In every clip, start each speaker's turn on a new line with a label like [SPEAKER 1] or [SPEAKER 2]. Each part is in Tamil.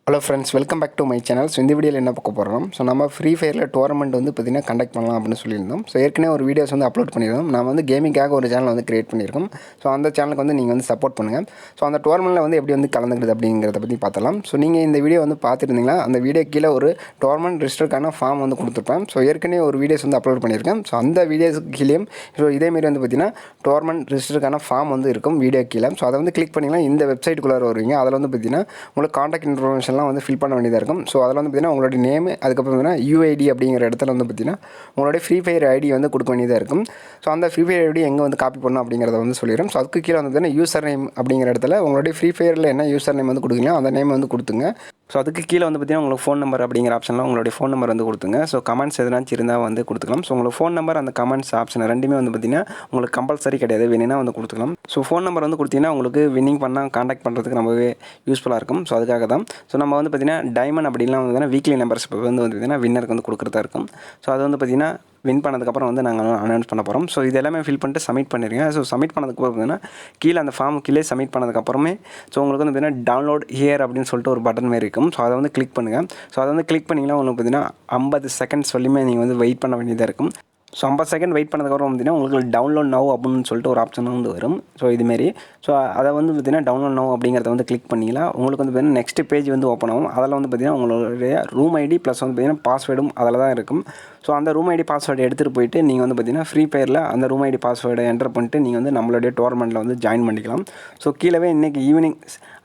[SPEAKER 1] Hello friends, welcome back to my channel. So இந்த வீடியோவில் என்ன பார்க்க போகிறோம், ஸோ நம்ம ஃப்ரீ ஃபயரில் டோர்னமெண்ட் வந்து பார்த்திங்கன்னா கண்டக்ட் பண்ணலாம் அப்படின்னு சொல்லியிருந்தோம். ஸோ ஏற்கனவே ஒரு வீடியோஸ் வந்து அப்லோட் பண்ணியிருந்தோம். நான் வந்து கேமிங்காக ஒரு சேனல் வந்து கிரியேட் பண்ணியிருக்கோம். ஸோ அந்த சேனலுக்கு வந்து நீங்கள் வந்து சப்போர்ட் பண்ணுங்கள். ஸோ அந்த டோர்னமெண்ட்டில் வந்து எப்படி வந்து கலந்துக்கிறது அப்படிங்கிறத பற்றி பார்த்தலாம். ஸோ நீங்கள் இந்த வீடியோ வந்து பார்த்துருந்தீங்களா, அந்த வீடியோ கீழே ஒரு டோர்னமெண்ட் ரிஜிஸ்டருக்கான ஃபார்ம் வந்து கொடுத்துருப்பேன். ஸோ ஏற்கனவே ஒரு வீடியோஸ் வந்து அப்லோட் பண்ணியிருக்கேன். ஸோ அந்த வீடியோஸுக்கு கீழேயும் ஸோ இதேமாரி வந்து பார்த்திங்கன்னா டோர்னமெண்ட் ரிஜிஸ்டருக்கான ஃபார்ம் வந்து இருக்கும் வீடியோ கீழே. ஸோ அதை வந்து கிளிக் பண்ணிங்கன்னா இந்த வெப்சைட்டுக்குள்ளே வருவீங்க. அதில் வந்து பார்த்திங்கன்னா உங்களுக்கு காண்டாக்ட் இன்ஃபர்மேஷன்லாம் வந்து ஃபில் பண்ண வேண்டியது இருக்கும். ஸோ அதில் வந்து பார்த்தீங்கன்னா உங்களுடைய நேம், அதுக்கப்புறம் பார்த்தீங்கன்னா யூஐடி அப்படிங்கிற இடத்துல வந்து பார்த்தீங்கன்னா உங்களுடைய ஃப்ரீ ஃபயர் ஐடி வந்து கொடுக்க வேண்டியதாக இருக்கும். ஸோ அந்த ஃப்ரீ ஃபயர் ஐடி எங்கே வந்து காப்பி பண்ணணும் அப்படிங்கிறத வந்து சொல்லிடுறோம். ஸோ அதுக்கு கீழே வந்து பார்த்தீங்கன்னா யூசர் நேம் அப்படிங்கிற இடத்துல உங்களுடைய ஃப்ரீ ஃபயரில் என்ன யூசர் நேம் வந்து கொடுக்குறீங்களோ அந்த நேம் வந்து கொடுத்துங்க. ஸோ அதுக்கு கீழே வந்து பார்த்தீங்கன்னா உங்களுக்கு ஃபோன் நம்பர் அப்படிங்கிற ஆப்ஷனில் உங்களுடைய ஃபோன் நம்பர் வந்து கொடுத்துங்க. ஸோ கமெண்ட்ஸ் எதனாச்சும் இருந்தால் வந்து கொடுத்துக்கலாம். ஸோ உங்களுக்கு ஃபோன் நம்பர் அந்த கமெண்ட்ஸ் ஆப்ஷன் ரெண்டுமே வந்து பார்த்தீங்கன்னா உங்களுக்கு கம்பல்சரி கிடையாது, வேணும்னா வந்து கொடுத்துக்கலாம். ஸோ ஃபோன் நம்பர் வந்து கொடுத்தீங்கன்னா உங்களுக்கு வின்னிங் பண்ணால் காண்டாக்ட் பண்ணுறதுக்கு ரொம்பவே யூஸ்ஃபுல்லாக இருக்கும். ஸோ அதுக்காக தான். ஸோ நம்ம வந்து பார்த்தீங்கன்னா டைமண்ட் அப்படின்லாம் வந்து பார்த்தீங்கன்னா வீக்லி நம்பர்ஸ் வந்து பார்த்தீங்கன்னா வின்னருக்கு வந்து கொடுக்குறதா இருக்கும். ஸோ அது வந்து பார்த்தீங்கன்னா வின் பண்ணதுக்கப்புறம் வந்து நாங்கள் அனௌன்ஸ் பண்ண போகிறோம். ஸோ இது எல்லாமே ஃபில் பண்ணிட்டு சப்மிட் பண்ணிடுங்க. ஸோ சப்மிட் பண்ணதுக்கப்புறம் பார்த்தீங்கன்னா கீழே அந்த ஃபார்ம் கீழே சப்மிட் பண்ணதுக்கப்புறமே ஸோ உங்களுக்கு வந்து பார்த்தீங்கன்னா டவுன்லோட் ஹியர் அப்படின்னு சொல்லிட்டு ஒரு பட்டன் மாரி இருக்கும். ஸோ அதை வந்து கிளிக் பண்ணுங்கள். ஸோ அதை வந்து கிளிக் பண்ணிங்கன்னா உங்களுக்கு பார்த்தீங்கன்னா 50 செகண்ட்ஸ் வரையுமே நீங்கள் வந்து வெயிட் பண்ண வேண்டியதாக இருக்கும். ஸோ 50 செகண்ட் வெயிட் பண்ணதுக்கப்புறம் பார்த்தீங்கன்னா உங்களுக்கு டவுன்லோட் நவ் அப்படின்னு சொல்லிட்டு ஒரு ஆப்ஷன் வந்து வரும். ஸோ இதுமாரி ஸோ அதை வந்து பார்த்தீங்கன்னா டவுன்லோட் நவ் அப்படிங்கிறத வந்து கிளிக் பண்ணிங்கன்னா உங்களுக்கு வந்து பார்த்தீங்கன்னா நெக்ஸ்ட் பேஜ் வந்து ஓப்பன் ஆகும். அதில் வந்து பார்த்தீங்கன்னா உங்களுடைய ரூம் ஐடி ப்ளஸ் வந்து பார்த்தீங்கன்னா பாஸ்வேர்டும் அதில் தான் இருக்கும். ஸோ அந்த ரூம் ஐடி பாஸ்வேர்டு எடுத்துகிட்டு போயிட்டு நீங்கள் வந்து பார்த்தீங்கன்னா ஃப்ரீ ஃபயரில் அந்த ரூம் ஐடி பாஸ்வேர்டை என்டர் பண்ணிட்டு நீங்கள் வந்து நம்மளுடைய டோர்னமெண்ட்டில் வந்து ஜாயின் பண்ணிக்கலாம். ஸோ கீழே இன்றைக்கி ஈவினிங்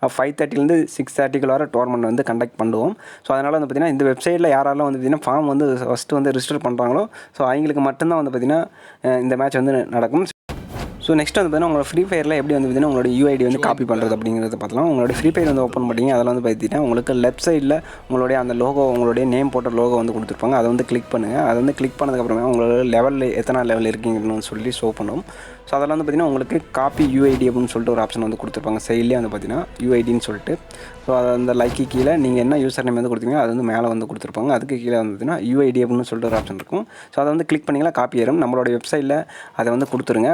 [SPEAKER 1] 5:30 6:30 வரை டோர்னமெண்ட் வந்து கண்டக்ட் பண்ணுவோம். ஸோ அதனால் வந்து பார்த்திங்கன்னா இந்த வெப்சைட்டில் யாரெல்லாம் வந்து பார்த்திங்கன்னா ஃபார்ம் வந்து ஃபஸ்ட்டு வந்து ரிஜிஸ்டர் பண்ணுறாங்களோ ஸோ அவங்களுக்கு மட்டும்தான் வந்து பார்த்திங்கன்னா இந்த மேட்ச் வந்து நடக்கும். ஸோ நெக்ஸ்ட் வந்து பார்த்தீங்கன்னா உங்களோட ஃப்ரீ ஃபயரில் எப்படி வந்து பார்த்தீங்கன்னா உங்களோட யூஐடி வந்து காப்பி பண்ணுறது அப்படிங்கிறத பார்க்கலாம். உங்களோட ஃப்ரீ ஃபயர் வந்து ஓப்பன் பண்ணிங்க. அதில் வந்து பார்த்தீங்கன்னா உங்களுக்கு லெஃப்ட் சைடில் உங்களுடைய அந்த லோகோ, உங்களுடைய நேம் போட்ட லோகோ வந்து கொடுத்துருப்பாங்க. அதை வந்து கிளிக் பண்ணுங்கள். அதை வந்து கிளிக் பண்ணதுக்கப்புறமே உங்களோட லெவலில் எத்தனை லெவல் இருக்கீங்கன்னு சொல்லி ஷோ பண்ணும். ஸோ அதில் வந்து பார்த்திங்கன்னா உங்களுக்கு காப்பி யூஐடி அப்படின்னு சொல்லிட்டு ஒரு ஆப்ஷன் வந்து கொடுத்துருப்பாங்க. சைட்லேயே வந்து பார்த்திங்கன்னா யூஐடின்னு சொல்லிட்டு. ஸோ அது அந்த லைக்கு கீழே நீங்கள் என்ன யூசர் நேம் வந்து கொடுத்தீங்கன்னா அது வந்து மேலே வந்து கொடுத்துருப்பாங்க. அதுக்கு கீழே வந்து பார்த்திங்கன்னா யூஐடி அப்படின்னு சொல்லிட்டு ஒரு ஆப்ஷன் இருக்கும். ஸோ அதை வந்து கிளிக் பண்ணிங்கன்னா காப்பி ஆயிரும். நம்மளோட வெப்சைட்டில் அதை வந்து கொடுத்துருங்க.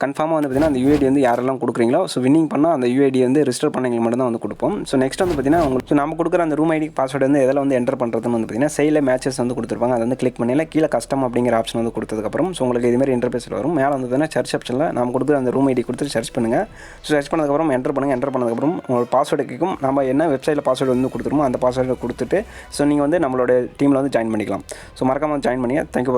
[SPEAKER 1] கன்ஃபார்மாக வந்து பார்த்திங்கன்னா அந்த யூஐடி வந்து யாரெல்லாம் கொடுக்குறீங்களோ ஸோ வின்னிங் பண்ணால் அந்த யூஐடி வந்து ரிஜிஸ்டர் பண்ணவங்களுக்கு மட்டும் தான் வந்து கொடுப்போம். ஸோ நெக்ஸ்ட் வந்து பார்த்திங்கன்னா உங்களுக்கு நம்ம கொடுக்குற அந்த ரூம் ஐடி பாஸ்வேர்டு வந்து எதில் வந்து என்டர் பண்ணுறதுன்னு வந்து பார்த்திங்கன்னா சைடில் மேட்சஸ் வந்து கொடுத்துருப்பாங்க. அதை வந்து கிளிக் பண்ணியில் கீழே கஸ்டம் அப்படிங்கிற ஆப்ஷன் வந்து கொடுத்ததுக்கப்புறம் ஸோ உங்களுக்கு இதுமாதிரி இன்டர்ஃபேஸில் வரும். மேலே வந்து பார்த்திங்கன்னா சர்ச் ஆப்ஷனில் நம்ம கொடுக்குற அந்த ரூம் ஐடி கொடுத்து சர்ச் பண்ணுங்கள். ஸோ சர்ச் பண்ணதுக்கப்புறம் என்டர் பண்ணுங்கள். என்டர் பண்ணதுக்கப்புறம் உங்களோட பாஸ்வேர்டு கேட்கும். நம்ம என்ன வெப்சைட்டில் பாஸ்வேர்டு வந்து கொடுத்துருமோ அந்த பாஸ்வேர்டை கொடுத்துட்டு ஸோ நீங்கள் வந்து நம்மளோட டீமில் வந்து ஜாயின் பண்ணிக்கலாம். ஸோ மறக்காமல் ஜாயின் பண்ணிங்க. தேங்க்யூ.